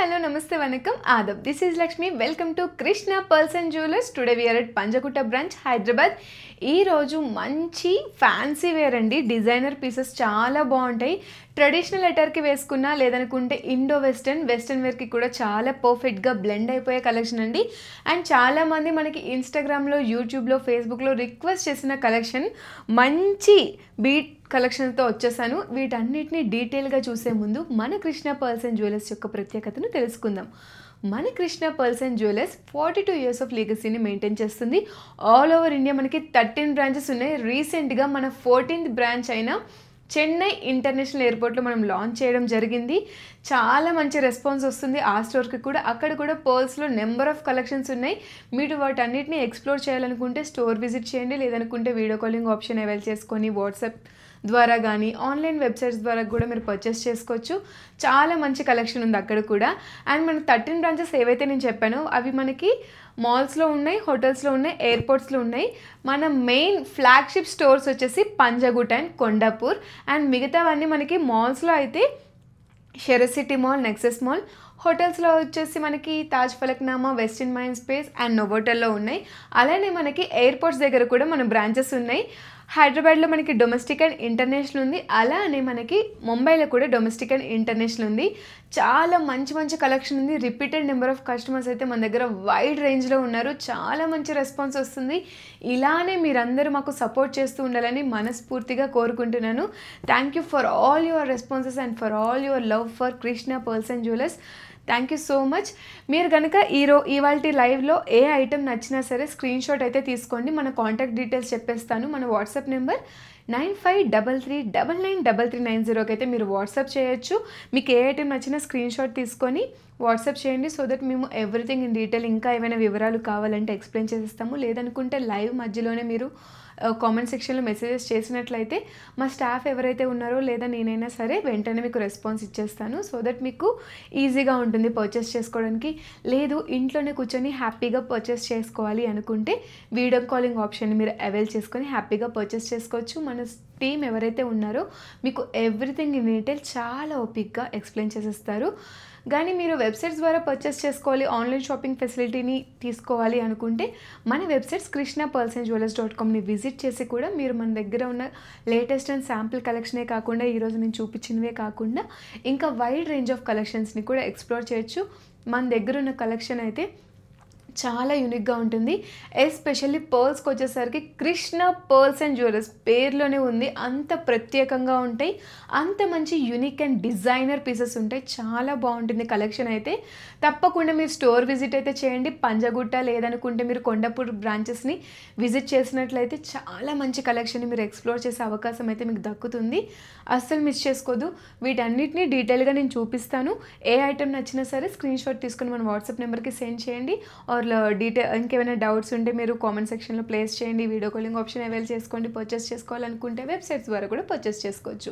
hello, namaste, vanakkam, adab. This is Lakshmi. Welcome to Krishna Pearls and Jewelers. Today we are at Panjagutta branch, Hyderabad. ఈ రోజు మంచి fancy wear అండి. Designer pieces చాలా బాగుంటాయి. Traditional అటైర్కి వేసుకున్నా లేదనుకుంటే Indo western వేర్కి కూడా చాలా పర్ఫెక్ట్గా బ్లెండ్ అయిపోయే కలెక్షన్ అండి. అండ్ చాలామంది మనకి ఇన్స్టాగ్రామ్లో, యూట్యూబ్లో, ఫేస్బుక్లో రిక్వెస్ట్ చేసిన కలెక్షన్ మంచి బీట్ కలెక్షన్తో వచ్చేసాను. వీటన్నిటిని డీటెయిల్గా చూసే ముందు మన కృష్ణ పర్ల్స్ అండ్ జ్యువెలర్స్ యొక్క ప్రత్యేకతను తెలుసుకుందాం. మన Krishna pearls and jewellers 42 years of లీగసీని మెయింటైన్ చేస్తుంది. ఆల్ ఓవర్ ఇండియా మనకి 13 బ్రాంచెస్ ఉన్నాయి. రీసెంట్గా మన 14th బ్రాంచ్ అయిన చెన్నై ఇంటర్నేషనల్ ఎయిర్పోర్ట్లో మనం లాంచ్ చేయడం జరిగింది. చాలా మంచి రెస్పాన్స్ వస్తుంది ఆ స్టోర్కి కూడా. అక్కడ కూడా పర్ల్స్లో నెంబర్ ఆఫ్ కలెక్షన్స్ ఉన్నాయి. మీరు వాటన్నిటిని ఎక్స్ప్లోర్ చేయాలనుకుంటే స్టోర్ విజిట్ చేయండి, లేదనుకుంటే వీడియో కాలింగ్ ఆప్షన్ అవైల్ చేసుకొని వాట్సాప్ ద్వారా కానీ ఆన్లైన్ వెబ్సైట్స్ ద్వారా కూడా మీరు పర్చేస్ చేసుకోవచ్చు. చాలా మంచి కలెక్షన్ ఉంది అక్కడ కూడా. అండ్ మన 13 బ్రాంచెస్ ఏవైతే నేను చెప్పానో అవి మనకి మాల్స్లో ఉన్నాయి, హోటల్స్లో ఉన్నాయి, ఎయిర్పోర్ట్స్లో ఉన్నాయి. మన మెయిన్ ఫ్లాగ్షిప్ స్టోర్స్ వచ్చేసి పంజగుట్ట అండ్ కొండాపూర్. అండ్ మిగతావన్నీ మనకి మాల్స్లో అయితే షెరసిటీ మాల్, నెక్సెస్ మాల్, హోటల్స్లో వచ్చేసి మనకి Taj Falaknuma, Westin Mind Space and నోవోటెల్లో ఉన్నాయి. అలానే మనకి ఎయిర్పోర్ట్స్ దగ్గర కూడా మన బ్రాంచెస్ ఉన్నాయి. హైదరాబాద్లో మనకి డొమెస్టిక్ అండ్ ఇంటర్నేషనల్ ఉంది. అలానే మనకి ముంబైలో కూడా డొమెస్టిక్ అండ్ ఇంటర్నేషనల్ ఉంది. చాలా మంచి కలెక్షన్ ఉంది. రిపీటెడ్ నెంబర్ ఆఫ్ కస్టమర్స్ అయితే మన దగ్గర వైడ్ రేంజ్లో ఉన్నారు. చాలా మంచి రెస్పాన్స్ వస్తుంది. ఇలానే మీరందరూ మాకు సపోర్ట్ చేస్తూ ఉండాలని మనస్ఫూర్తిగా కోరుకుంటున్నాను. Thank you for all your responses and for all your love for Krishna pearls and jewellers. Thank you so much. మీరు కనుక ఇవాల్టి లైవ్లో ఏ ఐటెం నచ్చినా సరే స్క్రీన్ షాట్ అయితే తీసుకోండి. మన కాంటాక్ట్ డీటెయిల్స్ చెప్పేస్తాను. మన వాట్సాప్ నెంబర్ 9533993390కి అయితే మీరు వాట్సాప్ చేయొచ్చు. మీకు ఏ ఐటెం నచ్చినా స్క్రీన్ షాట్ తీసుకొని వాట్సాప్ చేయండి. సో దట్ మేము ఎవ్రీథింగ్ ఇన్ డీటెయిల్, ఇంకా ఏమైనా వివరాలు కావాలంటే ఎక్స్ప్లెయిన్ చేసేస్తాము. లేదనుకుంటే లైవ్ మధ్యలోనే మీరు కామెంట్ సెక్షన్లో మెసేజెస్ చేసినట్లయితే మా స్టాఫ్ ఎవరైతే ఉన్నారో లేదా నేనైనా సరే వెంటనే మీకు రెస్పాన్స్ ఇచ్చేస్తాను. సో దట్ మీకు ఈజీగా ఉంటుంది పర్చేస్ చేసుకోవడానికి. లేదు ఇంట్లోనే కూర్చొని హ్యాపీగా పర్చేస్ చేసుకోవాలి అనుకుంటే వీడియో కాలింగ్ ఆప్షన్ మీరు అవైల్ చేసుకొని హ్యాపీగా పర్చేస్ చేసుకోవచ్చు. మన టీం ఎవరైతే ఉన్నారో మీకు ఎవ్రీథింగ్ ఇన్ డీటెయిల్ చాలా ఓపిక్గా ఎక్స్ప్లెయిన్ చేసేస్తారు. కానీ మీరు వెబ్సైట్స్ ద్వారా పర్చేస్ చేసుకోవాలి, ఆన్లైన్ షాపింగ్ ఫెసిలిటీని తీసుకోవాలి అనుకుంటే మన వెబ్సైట్స్ krishnapurlsandjewellers.comని విజిట్ చేసి కూడా మీరు మన దగ్గర ఉన్న లేటెస్ట్ అండ్ శాంపిల్ కలెక్షనే కాకుండా ఈరోజు నేను చూపించినవే కాకుండా ఇంకా వైడ్ రేంజ్ ఆఫ్ కలెక్షన్స్ని కూడా ఎక్స్ప్లోర్ చేయొచ్చు. మన దగ్గర ఉన్న కలెక్షన్ అయితే చాలా యూనిక్గా ఉంటుంది. ఎస్పెషల్లీ పర్ల్స్కి వచ్చేసరికి కృష్ణ పర్ల్స్ అండ్ జ్యువెలర్స్ పేర్లోనే ఉంది. అంత ప్రత్యేకంగా ఉంటాయి, అంత మంచి యూనిక్ అండ్ డిజైనర్ పీసెస్ ఉంటాయి. చాలా బాగుంటుంది కలెక్షన్ అయితే. తప్పకుండా మీరు స్టోర్ విజిట్ అయితే చేయండి. పంజగుట్ట లేదనుకుంటే మీరు కొండాపూర్ బ్రాంచెస్ని విజిట్ చేసినట్లయితే చాలా మంచి కలెక్షన్ని మీరు ఎక్స్ప్లోర్ చేసే అవకాశం అయితే మీకు దక్కుతుంది. అస్సలు మిస్ చేసుకోదు. వీటన్నిటిని డీటెయిల్గా నేను చూపిస్తాను. ఏ ఐటెం నచ్చినా సరే స్క్రీన్ షాట్ తీసుకొని మన వాట్సాప్ నెంబర్కి సెండ్ చేయండి. ఆర్ ఇంకేమైనా డౌట్స్ ఉంటే మీరు కామెంట్ సెక్షన్లో ప్లేస్ చేయండి. వీడియో కాలింగ్ ఆప్షన్ అవైల్ చేసుకోండి. పర్చేస్ చేసుకోవాలనుకుంటే వెబ్సైట్స్ ద్వారా కూడా పర్చేస్ చేసుకోవచ్చు.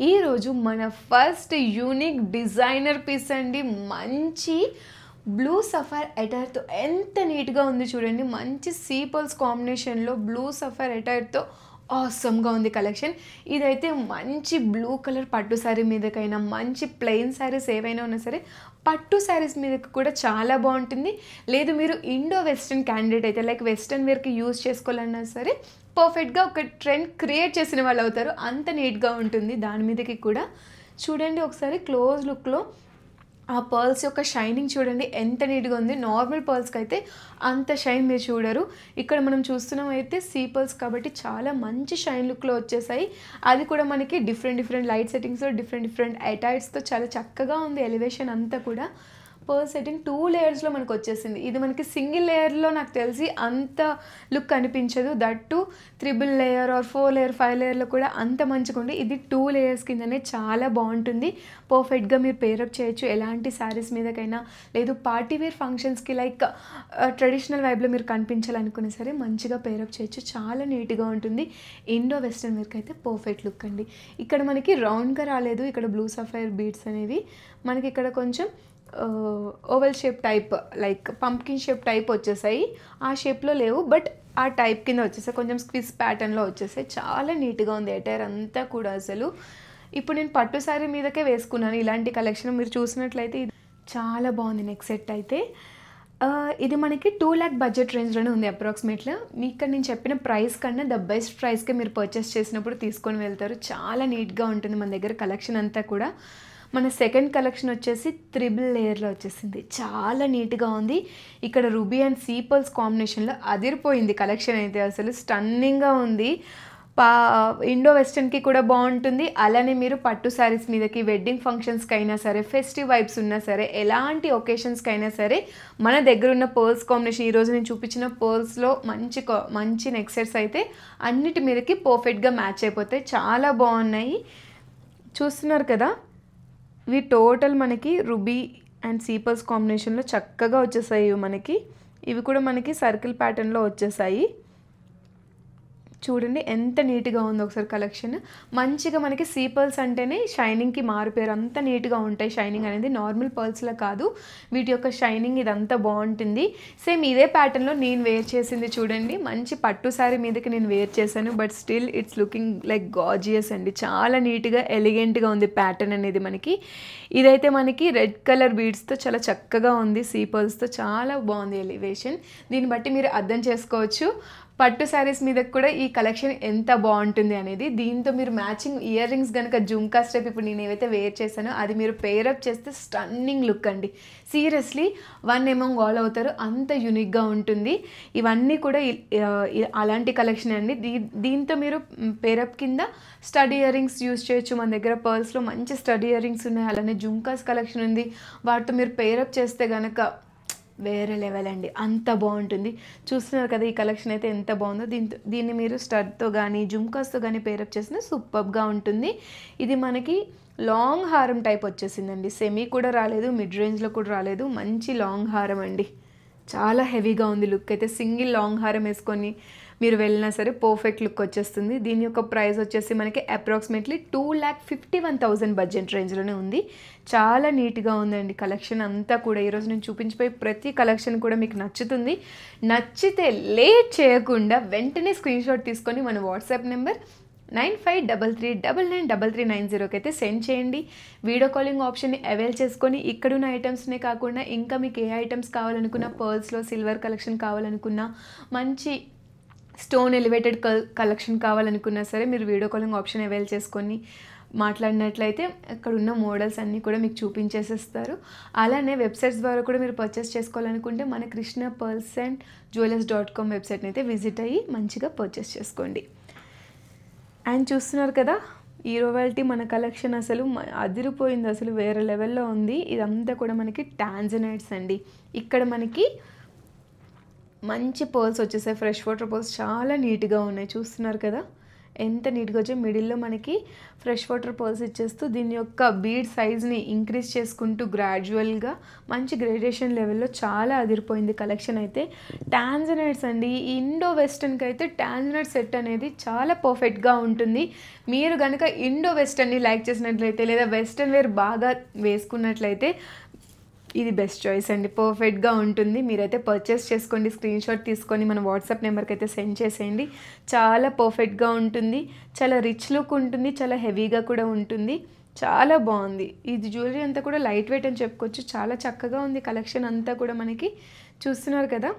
ఈరోజు మన ఫస్ట్ యూనిక్ డిజైనర్ పీస్ అండి. మంచి బ్లూ సఫైర్ అటైర్తో ఎంత నీట్గా ఉంది చూడండి. మంచి సీ పర్ల్స్ కాంబినేషన్లో బ్లూ సఫైర్ అటైర్తో ఆసమ్గా ఉంది కలెక్షన్. ఇదైతే మంచి బ్లూ కలర్ పట్టు శారీ మీదకైనా, మంచి ప్లెయిన్ శారీస్ ఏవైనా ఉన్నా సరే పట్టు శారీస్ మీదకి కూడా చాలా బాగుంటుంది. లేదు మీరు ఇండో వెస్టర్న్ క్యాండిడేట్ అయితే లైక్ వెస్టర్న్ వేర్కి యూజ్ చేసుకోవాలన్నా సరే పర్ఫెక్ట్గా ఒక ట్రెండ్ క్రియేట్ చేసిన వాళ్ళు అవుతారు. అంత నీట్గా ఉంటుంది. దాని మీదకి కూడా చూడండి ఒకసారి క్లోజ్ లుక్లో ఆ పర్ల్స్ యొక్క షైనింగ్ చూడండి ఎంత నీట్గా ఉంది. నార్మల్ పర్ల్స్కి అయితే అంత షైన్ మీరు చూడరు. ఇక్కడ మనం చూస్తున్నాం అయితే సీ పర్ల్స్ కాబట్టి చాలా మంచి షైన్ లుక్లో వచ్చేసాయి. అది కూడా మనకి డిఫరెంట్ లైట్ సెట్టింగ్స్లో డిఫరెంట్ అటైర్స్తో చాలా చక్కగా ఉంది. ఎలివేషన్ అంతా కూడా పర్ల్ సెట్టింగ్ 2 లేయర్స్లో మనకు వచ్చేసింది. ఇది మనకి సింగిల్ లేయర్లో నాకు తెలిసి అంత లుక్ అనిపించదు. దట్టు 3 లేయర్ ఆర్ 4 లేయర్ 5 లేయర్లో కూడా అంత మంచిగా ఉంది. ఇది 2 లేయర్స్ కిందనే చాలా బాగుంటుంది. పర్ఫెక్ట్గా మీరు పేరప్ చేయొచ్చు ఎలాంటి శారీస్ మీదకైనా. లేదు పార్టీ వేర్ ఫంక్షన్స్కి లైక్ ట్రెడిషనల్ వైబ్లో మీరు కనిపించాలనుకునే సరే మంచిగా పేరప్ చేయొచ్చు. చాలా నీట్గా ఉంటుంది. ఇండో వెస్టర్న్ వేర్కి అయితే పర్ఫెక్ట్ లుక్ అండి. ఇక్కడ మనకి రౌండ్గా రాలేదు. ఇక్కడ బ్లూ సఫైర్ బీడ్స్ అనేవి మనకి ఇక్కడ కొంచెం oval shape type like pumpkin shape type వచ్చేసాయి. ఆ షేప్లో లేవు బట్ ఆ టైప్ కింద వచ్చేసాయి. కొంచెం స్క్విజ్ ప్యాటర్న్లో వచ్చేసాయి. చాలా నీట్గా ఉంది అటైర్ అంతా కూడా. అసలు ఇప్పుడు నేను పట్టు శారీ మీదకే వేసుకున్నాను ఇలాంటి కలెక్షన్. మీరు చూసినట్లయితే చాలా బాగుంది నెక్ సెట్ అయితే. ఇది మనకి 2,00,000 బడ్జెట్ రేంజ్‌లోనే ఉంది అప్రాక్సిమేట్‌గా. ఇక్కడ నేను చెప్పిన ప్రైస్ కన్నా ద బెస్ట్ ప్రైస్‌కే మీరు పర్చేస్ చేసినప్పుడు తీసుకొని వెళ్తారు. చాలా నీట్‌గా ఉంటుంది మన దగ్గర కలెక్షన్ అంతా కూడా. మన సెకండ్ కలెక్షన్ వచ్చేసి త్రిబుల్ లేయర్‌లో వచ్చేసింది. చాలా నీట్‌గా ఉంది. ఇక్కడ రూబీ అండ్ సీ పర్ల్స్ కాంబినేషన్‌లో అదిరిపోయింది కలెక్షన్ అయితే, అసలు స్టన్నింగ్‌గా ఉంది. ఇండో వెస్టర్న్‌కి కూడా బాగుంటుంది. అలానే మీరు పట్టు శారీస్ మీదకి, వెడ్డింగ్ ఫంక్షన్స్‌కైనా సరే, ఫెస్టివ్ వైబ్స్ ఉన్నా సరే, ఎలాంటి ఒకేషన్స్‌కైనా సరే మన దగ్గర ఉన్న పర్ల్స్ కాంబినేషన్, ఈరోజు నేను చూపించిన పర్ల్స్‌లో మంచి నెక్ సెట్స్ అయితే అన్నిటి మీదకి పర్ఫెక్ట్‌గా మ్యాచ్ అయిపోతాయి. చాలా బాగున్నాయి. చూస్తున్నారు కదా, ఇవి టోటల్ మనకి రూబీ అండ్ సీ పర్ల్స్ కాంబినేషన్లో చక్కగా వచ్చేసాయి. మనకి ఇవి కూడా మనకి సర్కిల్ ప్యాటర్న్లో వచ్చేసాయి. చూడండి ఎంత నీట్‌గా ఉందో ఒకసారి కలెక్షన్. మంచిగా మనకి సీ పర్ల్స్ అంటేనే షైనింగ్‌కి మారుపేరు. అంత నీట్‌గా ఉంటాయి షైనింగ్ అనేది. నార్మల్ పర్ల్స్‌లా కాదు. వీటి యొక్క షైనింగ్ ఇదంతా బాగుంటుంది. సేమ్ ఇదే ప్యాటర్న్‌లో నేను వేర్ చేసింది చూడండి. మంచి పట్టు శారీ మీదకి నేను వేర్ చేశాను. But still it's looking like gorgeous అండి. చాలా నీట్‌గా, ఎలిగెంట్‌గా ఉంది ప్యాటర్న్ అనేది మనకి. ఇదైతే మనకి రెడ్ కలర్ బీడ్స్‌తో చాలా చక్కగా ఉంది. సీ పర్ల్స్‌తో చాలా బాగుంది ఎలివేషన్. దీన్ని బట్టి మీరు అర్థం చేసుకోవచ్చు పట్టు శారీస్ మీద కూడా ఈ కలెక్షన్ ఎంత బాగుంటుంది అనేది. దీంతో మీరు మ్యాచింగ్ ఇయర్ రింగ్స్ కనుక జుమ్కా స్టెప్ ఇప్పుడు నేను ఏవైతే వేర్ చేశానో అది మీరు పేరప్ చేస్తే స్టన్నింగ్ లుక్ అండి. సీరియస్లీ 1 అమంగ్ ఆల్ అవుతారు, అంత యూనిక్గా ఉంటుంది. ఇవన్నీ కూడా అలాంటి కలెక్షన్ అండి. దీంతో మీరు పేరప్ కింద స్టడ్ ఇయర్ రింగ్స్ యూజ్ చేయొచ్చు. మన దగ్గర పర్ల్స్లో మంచి స్టడ్ ఇయర్ రింగ్స్ ఉన్నాయి. అలానే జుమ్కాస్ కలెక్షన్ ఉంది. వాటితో మీరు పేరప్ చేస్తే కనుక వేరే లెవెల్ అండి, అంత బాగుంటుంది. చూస్తున్నారు కదా ఈ కలెక్షన్ అయితే ఎంత బాగుందో. దీన్ని మీరు స్టడ్తో కానీ జుమ్కాస్తో కానీ పేరప్ చేసిన సూపర్గా ఉంటుంది. ఇది మనకి లాంగ్ హారం టైప్ వచ్చేసిందండి. సెమీ కూడా రాలేదు, మిడ్ రేంజ్లో కూడా రాలేదు. మంచి లాంగ్ హారం అండి. చాలా హెవీగా ఉంది లుక్ అయితే. సింగిల్ లాంగ్ హారం వేసుకొని మీరు వెళ్ళినా సరే పర్ఫెక్ట్ లుక్ వచ్చేస్తుంది. దీని యొక్క ప్రైస్ వచ్చేసి మనకి అప్రాక్సిమేట్లీ 2,51,000 బడ్జెట్ రేంజ్లోనే ఉంది. చాలా నీట్గా ఉందండి కలెక్షన్ అంతా కూడా. ఈరోజు నేను చూపించిపోయి ప్రతి కలెక్షన్ కూడా మీకు నచ్చుతుంది. నచ్చితే లేట్ చేయకుండా వెంటనే స్క్రీన్ షాట్ తీసుకొని మన వాట్సాప్ నెంబర్ 9533993390కి అయితే సెండ్ చేయండి. వీడియో కాలింగ్ ఆప్షన్ని అవైల్ చేసుకొని ఇక్కడున్న ఐటమ్స్నే కాకుండా ఇంకా మీకు ఏ ఐటమ్స్ కావాలనుకున్నా, పర్ల్స్లో సిల్వర్ కలెక్షన్ కావాలనుకున్నా, మంచి స్టోన్ ఎలివేటెడ్ కలెక్షన్ కావాలనుకున్నా సరే మీరు వీడియో కాలింగ్ ఆప్షన్ అవైల్ చేసుకొని మాట్లాడినట్లయితే అక్కడ ఉన్న మోడల్స్ అన్నీ కూడా మీకు చూపించేసేస్తారు. అలానే వెబ్సైట్స్ ద్వారా కూడా మీరు పర్చేస్ చేసుకోవాలనుకుంటే మన కృష్ణ పర్ల్స్ అండ్ జ్యువెలర్స్.com వెబ్సైట్ని అయితే విజిట్ అయ్యి మంచిగా పర్చేస్ చేసుకోండి. అండ్ చూస్తున్నారు కదా, ఈ రోవాలిటీ మన కలెక్షన్ అసలు అదిరిపోయింది, అసలు వేరే లెవెల్లో ఉంది. ఇదంతా కూడా మనకి టాంజనైట్స్ అండి. ఇక్కడ మనకి మంచి పర్ల్స్ వచ్చేసాయి, ఫ్రెష్ వాటర్ పర్ల్స్ చాలా నీట్గా ఉన్నాయి. చూస్తున్నారు కదా ఎంత నీట్గా వచ్చాయి. మిడిల్లో మనకి ఫ్రెష్ వాటర్ పర్ల్స్ ఇచ్చేస్తూ దీని యొక్క బీడ్ సైజ్ని ఇంక్రీజ్ చేసుకుంటూ గ్రాడ్యువల్గా మంచి గ్రేడేషన్ లెవెల్లో చాలా అదిరిపోయింది కలెక్షన్ అయితే. టాంజనైట్స్ అండి. ఇండో వెస్టర్న్కి అయితే టాంజనైట్ సెట్ అనేది చాలా పర్ఫెక్ట్గా ఉంటుంది. మీరు కనుక ఇండో వెస్టర్న్ని లైక్ చేసినట్లయితే లేదా వెస్టర్న్ వేర్ బాగా వేసుకున్నట్లయితే ఇది బెస్ట్ చాయిస్ అండి. పర్ఫెక్ట్గా ఉంటుంది. మీరైతే పర్చేస్ చేసుకోండి. స్క్రీన్ షాట్ తీసుకొని మన వాట్సాప్ నెంబర్కి అయితే సెండ్ చేసేయండి. చాలా పర్ఫెక్ట్గా ఉంటుంది, చాలా రిచ్ లుక్ ఉంటుంది, చాలా హెవీగా కూడా ఉంటుంది. చాలా బాగుంది. ఇది జ్యువెలరీ అంతా కూడా లైట్ వెయిట్ అని చెప్పుకోవచ్చు. చాలా చక్కగా ఉంది కలెక్షన్ అంతా కూడా మనకి. చూస్తున్నారు కదా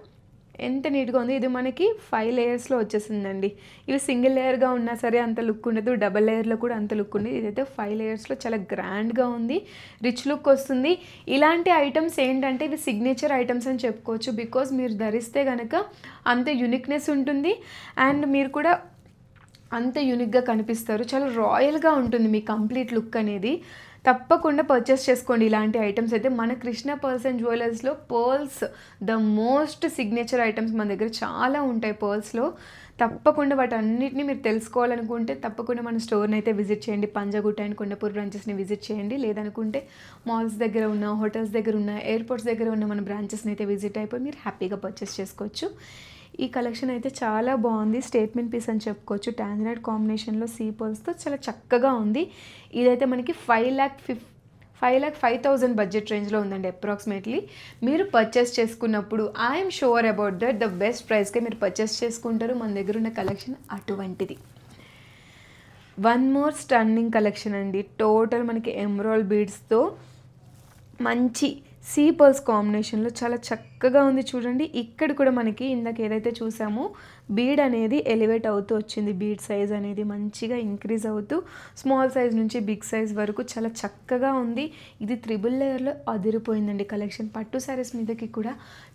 ఎంత నీట్గా ఉంది. ఇది మనకి 5 లేయర్స్లో వచ్చేసిందండి. ఇవి సింగిల్ లేయర్గా ఉన్నా సరే అంత లుక్ ఉండదు, డబల్ లేయర్లో కూడా అంత లుక్ ఉంది. ఇదైతే 5 లేయర్స్లో చాలా గ్రాండ్గా ఉంది, రిచ్ లుక్ వస్తుంది. ఇలాంటి ఐటమ్స్ ఏంటంటే ఇవి సిగ్నేచర్ ఐటమ్స్ అని చెప్పుకోవచ్చు. బికాజ్ మీరు ధరిస్తే కనుక అంత యూనిక్నెస్ ఉంటుంది అండ్ మీరు కూడా అంత యూనిక్గా కనిపిస్తారు. చాలా రాయల్గా ఉంటుంది మీ కంప్లీట్ లుక్ అనేది. తప్పకుండా పర్చేస్ చేసుకోండి ఇలాంటి ఐటమ్స్ అయితే. మన కృష్ణ పర్ల్స్ అండ్ జ్యువెలర్స్లో pearls the most signature items మన దగ్గర చాలా ఉంటాయి పర్ల్స్లో. తప్పకుండా వాటి అన్నిటిని మీరు తెలుసుకోవాలనుకుంటే తప్పకుండా మన స్టోర్ని అయితే విజిట్ చేయండి. పంజాగుట్ట అండ్ కొండపూర్ బ్రాంచెస్ని విజిట్ చేయండి. లేదనుకుంటే మాల్స్ దగ్గర ఉన్న, హోటల్స్ దగ్గర ఉన్న, ఎయిర్పోర్ట్స్ దగ్గర ఉన్న మన బ్రాంచెస్ని అయితే విజిట్ అయిపోయి మీరు హ్యాపీగా పర్చేస్ చేసుకోవచ్చు. ఈ కలెక్షన్ అయితే చాలా బాగుంది. స్టేట్మెంట్ పీస్ అని చెప్పుకోవచ్చు. టాంజనైట్ కాంబినేషన్లో సీ పర్ల్స్తో చాలా చక్కగా ఉంది. ఇదైతే మనకి 5,05,000 బడ్జెట్ రేంజ్లో ఉందండి అప్రాక్సిమేట్లీ. మీరు పర్చేస్ చేసుకున్నప్పుడు I'm sure about that the best ప్రైస్కే మీరు పర్చేస్ చేసుకుంటారు. మన దగ్గర ఉన్న కలెక్షన్ అటువంటిది. వన్ మోర్ స్టన్నింగ్ కలెక్షన్ అండి. టోటల్ మనకి ఎమరాల్డ్ బీడ్స్తో మంచి సీ పర్ల్స్ కాంబినేషన్లో చాలా చక్కగా ఉంది చూడండి. ఇక్కడ కూడా మనకి ఇందాక ఏదైతే చూసామో బీడ్ అనేది ఎలివేట్ అవుతూ వచ్చింది. బీడ్ సైజ్ అనేది మంచిగా ఇంక్రీజ్ అవుతూ స్మాల్ సైజ్ నుంచి బిగ్ సైజ్ వరకు చాలా చక్కగా ఉంది. ఇది త్రిబుల్ లేయర్లో అదిరిపోయిందండి కలెక్షన్. పట్టు శారీస్ మీదకి కూడా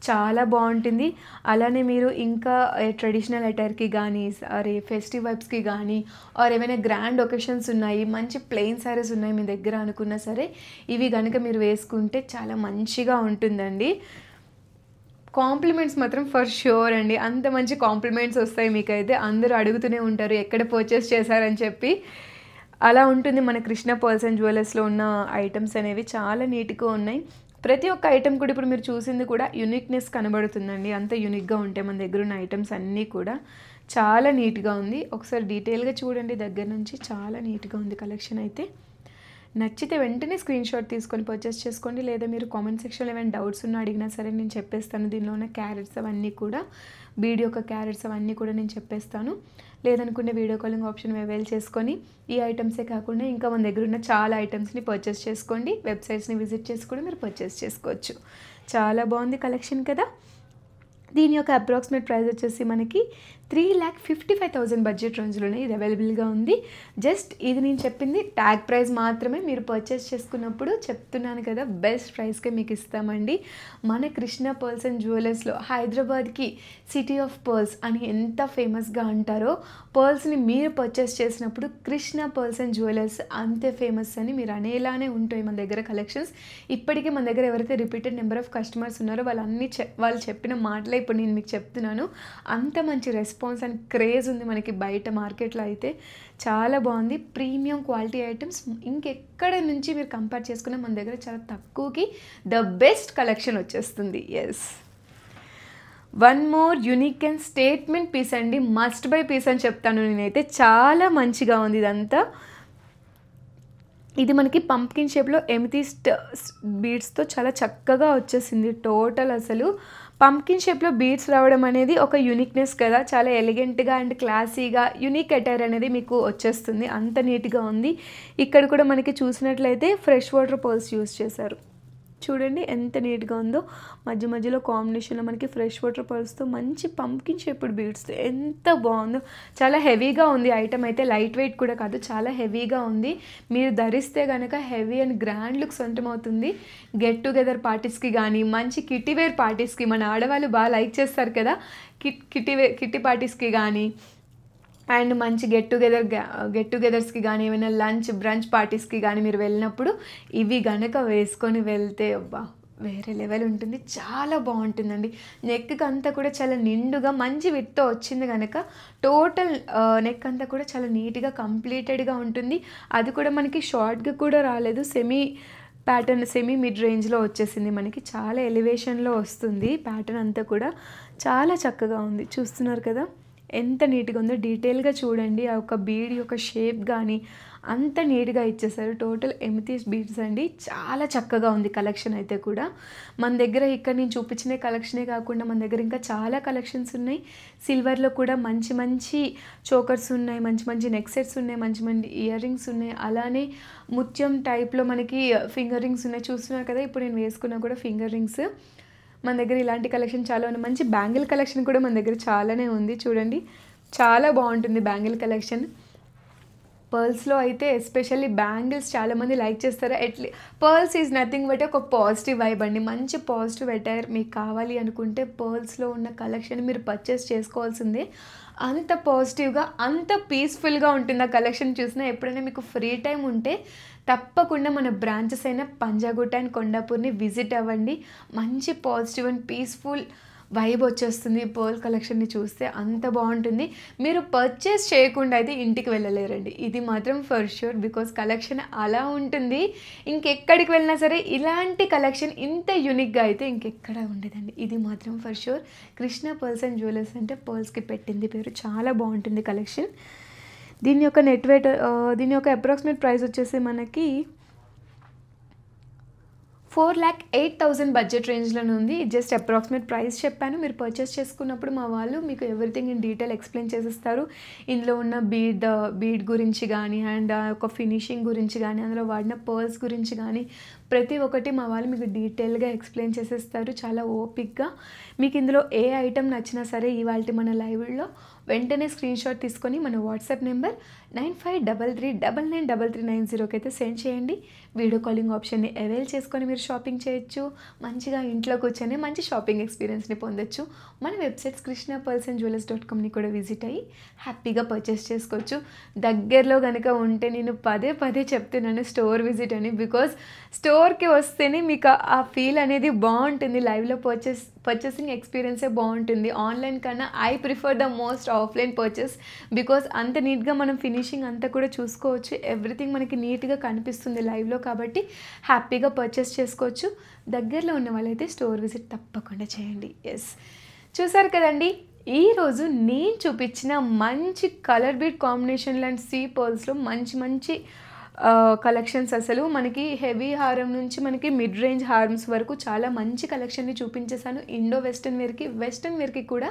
చాలా బాగుంటుంది. అలానే మీరు ఇంకా ట్రెడిషనల్ అటైర్కి కానీ ఫెస్టివ్ వైబ్స్కి కానీ ఏమైనా గ్రాండ్ ఒకేషన్స్ ఉన్నాయి, మంచి ప్లెయిన్ శారీస్ ఉన్నాయి మీ దగ్గర అనుకున్నా సరే ఇవి కనుక మీరు వేసుకుంటే చాలా మంచిగా ఉంటుందండి. కాంప్లిమెంట్స్ మాత్రం ఫర్ ష్యూర్ అండి. అంత మంచి కాంప్లిమెంట్స్ వస్తాయి మీకైతే. అందరూ అడుగుతూనే ఉంటారు ఎక్కడ పర్చేస్ చేశారని చెప్పి. అలా ఉంటుంది మన కృష్ణ పర్ల్స్ అండ్ జ్యువెలర్స్లో ఉన్న ఐటమ్స్ అనేవి చాలా నీట్గా ఉన్నాయి. ప్రతి ఒక్క ఐటమ్ కూడా ఇప్పుడు మీరు చూసింది కూడా యూనిక్నెస్ కనబడుతుందండి. అంత యూనిక్గా ఉంటాయి మన దగ్గర ఉన్న ఐటమ్స్ అన్నీ కూడా. చాలా నీట్గా ఉంది. ఒకసారి డీటెయిల్గా చూడండి దగ్గర నుంచి. చాలా నీట్గా ఉంది కలెక్షన్ అయితే. నచ్చితే వెంటనే స్క్రీన్ షాట్ తీసుకొని పర్చేస్ చేసుకోండి. లేదా మీరు కామెంట్ సెక్షన్లో ఏమైనా డౌట్స్ ఉన్నా అడిగినా సరే నేను చెప్పేస్తాను. దీనిలో ఉన్న క్యారెట్స్ అవన్నీ కూడా వీడియో యొక్క క్యారెట్స్ అవన్నీ కూడా నేను చెప్పేస్తాను. లేదనుకుంటే వీడియో కాలింగ్ ఆప్షన్ అవైల్ చేసుకొని ఈ ఐటమ్సే కాకుండా ఇంకా మన దగ్గర ఉన్న చాలా ఐటమ్స్ని పర్చేస్ చేసుకోండి. వెబ్సైట్స్ని విజిట్ చేసి కూడా మీరు పర్చేస్ చేసుకోవచ్చు. చాలా బాగుంది కలెక్షన్ కదా. దీని యొక్క అప్రాక్సిమేట్ ప్రైస్ వచ్చేసి మనకి 3,55,000 బడ్జెట్ రేంజ్లోనే ఇది అవైలబుల్గా ఉంది. జస్ట్ ఇది నేను చెప్పింది ట్యాగ్ ప్రైస్ మాత్రమే. మీరు పర్చేస్ చేసుకున్నప్పుడు చెప్తున్నాను కదా బెస్ట్ ప్రైస్కే మీకు ఇస్తామండి. మన కృష్ణ పర్ల్స్ అండ్ జ్యువెలర్స్లో హైదరాబాద్కి సిటీ ఆఫ్ పర్ల్స్ అని ఎంత ఫేమస్గా అంటారో పర్ల్స్ని మీరు పర్చేస్ చేసినప్పుడు కృష్ణ పర్ల్స్ అండ్ జ్యువెలర్స్ అంతే ఫేమస్ అని మీరు అనేలానే ఉంటాయి మన దగ్గర కలెక్షన్స్. ఇప్పటికీ మన దగ్గర ఎవరైతే రిపీటెడ్ నెంబర్ ఆఫ్ కస్టమర్స్ ఉన్నారో వాళ్ళు చెప్పిన మాటలే ఇప్పుడు నేను మీకు చెప్తున్నాను. అంత మంచి రెస్పాన్స్ అండ్ క్రేజ్ ఉంది మనకి బయట మార్కెట్లో అయితే. చాలా బాగుంది. ప్రీమియం క్వాలిటీ ఐటమ్స్ ఇంకెక్కడ నుంచి మీరు కంపేర్ చేసుకున్న మన దగ్గర చాలా తక్కువకి ద బెస్ట్ కలెక్షన్ వచ్చేస్తుంది. Yes, one more unique and statement piece అండి. మస్ట్ బై పీస్ అని చెప్తాను నేనైతే. చాలా మంచిగా ఉంది ఇదంతా. ఇది మనకి పంప్కిన్ షేప్లో ఎమితిస్ట్ బీడ్స్తో చాలా చక్కగా వచ్చేసింది. టోటల్ అసలు పంప్కిన్ షేప్లో బీడ్స్ రావడం అనేది ఒక యూనిక్నెస్ కదా. చాలా ఎలిగెంట్గా అండ్ క్లాసీగా యూనిక్ అటైర్ అనేది మీకు వచ్చేస్తుంది. అంత నీట్గా ఉంది. ఇక్కడ కూడా మనకి చూసినట్లయితే ఫ్రెష్ వాటర్ పర్ల్స్ యూస్ చేశారు. చూడండి ఎంత నీట్గా ఉందో. మధ్య మధ్యలో కాంబినేషన్లో మనకి ఫ్రెష్ వాటర్ పర్ల్స్తో మంచి పంప్కిన్ షేప్డ్ బీడ్స్తో ఎంత బాగుందో. చాలా హెవీగా ఉంది ఐటమ్ అయితే. లైట్ వెయిట్ కూడా కాదు, చాలా హెవీగా ఉంది. మీరు ధరిస్తే కనుక హెవీ అండ్ గ్రాండ్ లుక్ సొంతమవుతుంది. గెట్ టుగెదర్ పార్టీస్కి కానీ మంచి కిటీ వేర్ పార్టీస్కి, మన ఆడవాళ్ళు బాగా లైక్ చేస్తారు కదా కిట్టి పార్టీస్కి కానీ అండ్ మంచి గెట్ టుగెదర్స్కి కానీ ఏమైనా లంచ్ బ్రంచ్ పార్టీస్కి కానీ మీరు వెళ్ళినప్పుడు ఇవి గనక వేసుకొని వెళ్తే అబ్బా వేరే లెవెల్ ఉంటుంది. చాలా బాగుంటుందండి. నెక్కి అంతా కూడా చాలా నిండుగా మంచి విడ్తో వచ్చింది కనుక టోటల్ నెక్ అంతా కూడా చాలా నీట్గా కంప్లీటెడ్గా ఉంటుంది. అది కూడా మనకి షార్ట్గా కూడా రాలేదు. ప్యాటర్న్ సెమీ మిడ్ రేంజ్లో వచ్చేసింది మనకి. చాలా ఎలివేషన్లో వస్తుంది ప్యాటర్న్ అంతా కూడా. చాలా చక్కగా ఉంది. చూస్తున్నారు కదా ఎంత నీట్గా ఉందో. డీటెయిల్గా చూడండి. ఆ యొక్క బీడ్ యొక్క షేప్ కానీ అంత నీట్గా ఇచ్చేసారు. టోటల్ ఎమితిస్ట్ బీడ్స్ అండి. చాలా చక్కగా ఉంది కలెక్షన్ అయితే కూడా. మన దగ్గర ఇక్కడ నేను చూపించిన కలెక్షనే కాకుండా మన దగ్గర ఇంకా చాలా కలెక్షన్స్ ఉన్నాయి. సిల్వర్లో కూడా మంచి మంచి చోకర్స్ ఉన్నాయి, మంచి మంచి నెక్ సెట్స్ ఉన్నాయి, మంచి మంచి ఇయర్ రింగ్స్ ఉన్నాయి. అలానే ముత్యం టైప్లో మనకి ఫింగర్ రింగ్స్ ఉన్నాయి. చూస్తున్నారు కదా ఇప్పుడు నేను వేసుకున్నా కూడా ఫింగర్ రింగ్స్. మన దగ్గర ఇలాంటి కలెక్షన్ చాలా ఉంది. మంచి బ్యాంగిల్ కలెక్షన్ కూడా మన దగ్గర చాలానే ఉంది. చూడండి చాలా బాగుంటుంది బ్యాంగిల్ కలెక్షన్. పర్ల్స్లో అయితే ఎస్పెషల్లీ బ్యాంగిల్స్ చాలామంది లైక్ చేస్తారు. పర్ల్స్ ఈజ్ నథింగ్ బట్ ఒక పాజిటివ్ వైబ్ అండి. మంచి పాజిటివ్ అటైర్ మీకు కావాలి అనుకుంటే పర్ల్స్లో ఉన్న కలెక్షన్ మీరు పర్చేస్ చేసుకోవాల్సిందే. అంత పాజిటివ్గా అంత పీస్ఫుల్గా ఉంటుంది ఆ కలెక్షన్ చూసినా. ఎప్పుడైనా మీకు ఫ్రీ టైం ఉంటే తప్పకుండా మన బ్రాంచెస్ అయిన పంజాగుట్ట అండ్ కొండాపూర్ని విజిట్ అవ్వండి. మంచి పాజిటివ్ అండ్ పీస్ఫుల్ వైబ్ వచ్చేస్తుంది పర్ల్ కలెక్షన్ని చూస్తే. అంత బాగుంటుంది. మీరు పర్చేస్ చేయకుండా అయితే ఇంటికి వెళ్ళలేరండి, ఇది మాత్రం ఫర్ ష్యూర్. బికాస్ కలెక్షన్ అలా ఉంటుంది. ఇంకెక్కడికి వెళ్ళినా సరే ఇలాంటి కలెక్షన్ ఇంత యూనిక్గా అయితే ఇంకెక్కడ ఉండదండి, ఇది మాత్రం for sure. Krishna pearls and jewellers అంటే పర్ల్స్కి పెట్టింది పేరు. చాలా బాగుంటుంది కలెక్షన్. దీని యొక్క నెట్ వెయిట్, దీని యొక్క అప్రాక్సిమేట్ ప్రైస్ వచ్చేసి మనకి 4,08,000 బడ్జెట్ రేంజ్‌లోనే ఉంది. జస్ట్ అప్రాక్సిమేట్ ప్రైస్ చెప్పాను. మీరు పర్చేస్ చేసుకున్నప్పుడు మా వాళ్ళు మీకు ఎవ్రీథింగ్ ఇన్ డీటెయిల్ ఎక్స్‌ప్లెయిన్ చేసేస్తారు. ఇందులో ఉన్న బీడ్ గురించి గానీ, అండ్ ఒక ఫినిషింగ్ గురించి గానీ, అందులో వాడిన పర్ల్స్ గురించి గానీ, ప్రతి ఒక్కటి మా వాళ్ళు మీకు డీటెయిల్‌గా ఎక్స్‌ప్లెయిన్ చేసేస్తారు చాలా ఓపిక్‌గా. మీకు ఇందులో ఏ ఐటెమ్ నచ్చినా సరే ఇవాల్టి మన లైవ్‌లో వెంటనే స్క్రీన్‌షాట్ తీసుకొని మన వాట్సాప్ నెంబర్ 9533993390కి అయితే సెండ్ చేయండి. వీడియో కాలింగ్ ఆప్షన్‌ని అవైల్ చేసుకొని మీరు షాపింగ్ చేయొచ్చు. మంచిగా ఇంట్లో కూర్చొని మంచి షాపింగ్ ఎక్స్‌పీరియన్స్‌ని పొందొచ్చు. మన వెబ్‌సైట్స్ krishnapearlsandjewellers.comని కూడా విజిట్ అయ్యి హ్యాపీగా పర్చేస్ చేసుకోవచ్చు. దగ్గరలో గనుక ఉంటే నేను పదే పదే చెప్తున్నాను స్టోర్ విజిట్ అని. బికాజ్ స్టోర్‌కి వస్తేనే మీకు ఆ ఫీల్ అనేది బాగుంటుంది. లైవ్‌లో పర్చేసింగ్ ఎక్స్పీరియన్సే బాగుంటుంది. ఆన్లైన్ కన్నా I prefer the most offline purchase. Because అంత నీట్‌గా మనం ఫినిషింగ్ అంతా కూడా చూసుకోవచ్చు. ఎవ్రీథింగ్ మనకి నీట్‌గా కనిపిస్తుంది లైవ్‌లో కాబట్టి హ్యాపీగా పర్చేస్ చేసుకోవచ్చు. దగ్గరలో ఉన్న వాళ్ళైతే స్టోర్ విజిట్ తప్పకుండా చేయండి. ఎస్, చూసారు కదండి, ఈరోజు నేను చూపించిన మంచి కలర్ బీడ్ కాంబినేషన్లో అండ్ సీ పర్ల్స్లో మంచి మంచి కలెక్షన్స్. అసలు మనకి హెవీ హారం నుంచి మనకి మిడ్ రేంజ్ హారమ్స్ వరకు చాలా మంచి కలెక్షన్ని చూపించేశాను. ఇండో వెస్ట్రన్ వేర్కి కూడా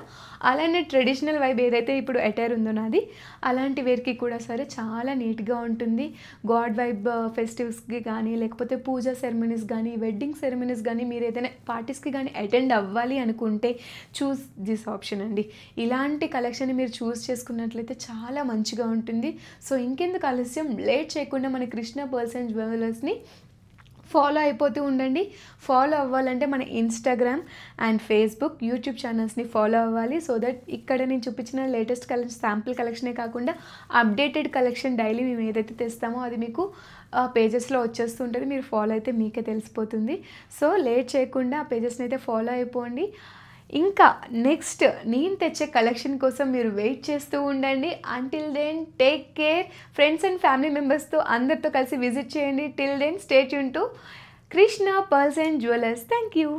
అలానే ట్రెడిషనల్ వైబ్ ఏదైతే ఇప్పుడు అటైర్ ఉందో నాది, అలాంటి వేర్కి కూడా సరే చాలా నీట్గా ఉంటుంది. గాడ్ వైబ్ ఫెస్టివ్స్కి కానీ, లేకపోతే పూజా సెరమనీస్ కానీ, వెడ్డింగ్ సెరమనీస్ కానీ, మీరు ఏదైనా పార్టీస్కి కానీ అటెండ్ అవ్వాలి అనుకుంటే చూస్ దిస్ ఆప్షన్ అండి. ఇలాంటి కలెక్షన్ని మీరు చూస్ చేసుకున్నట్లయితే చాలా మంచిగా ఉంటుంది. సో ఇంకెందుకు ఆలస్యం, లేట్ చేయకుండా మన కృష్ణ పర్ల్స్ అండ్ జ్యువెలర్స్ని ఫాలో అయిపోతూ ఉండండి. ఫాలో అవ్వాలంటే మన ఇన్స్టాగ్రామ్ అండ్ ఫేస్బుక్, యూట్యూబ్ ఛానల్స్ని ఫాలో అవ్వాలి. సో దట్ ఇక్కడ నేను చూపించిన లేటెస్ట్ కలెక్షన్, శాంపుల్ కలెక్షనే కాకుండా అప్డేటెడ్ కలెక్షన్ డైలీ మేము ఏదైతే తెస్తామో అది మీకు పేజెస్లో వచ్చేస్తుంటుంది. మీరు ఫాలో అయితే మీకే తెలిసిపోతుంది. సో లేట్ చేయకుండా ఆ పేజెస్ని అయితే ఫాలో అయిపోండి. ఇంకా నెక్స్ట్ నేను తెచ్చే కలెక్షన్ కోసం మీరు వెయిట్ చేస్తూ ఉండండి. Until then take care. Friends and family మెంబర్స్తో అందరితో కలిసి విజిట్ చేయండి. Till then stay tuned to Krishna pearls and jewellers. Thank you.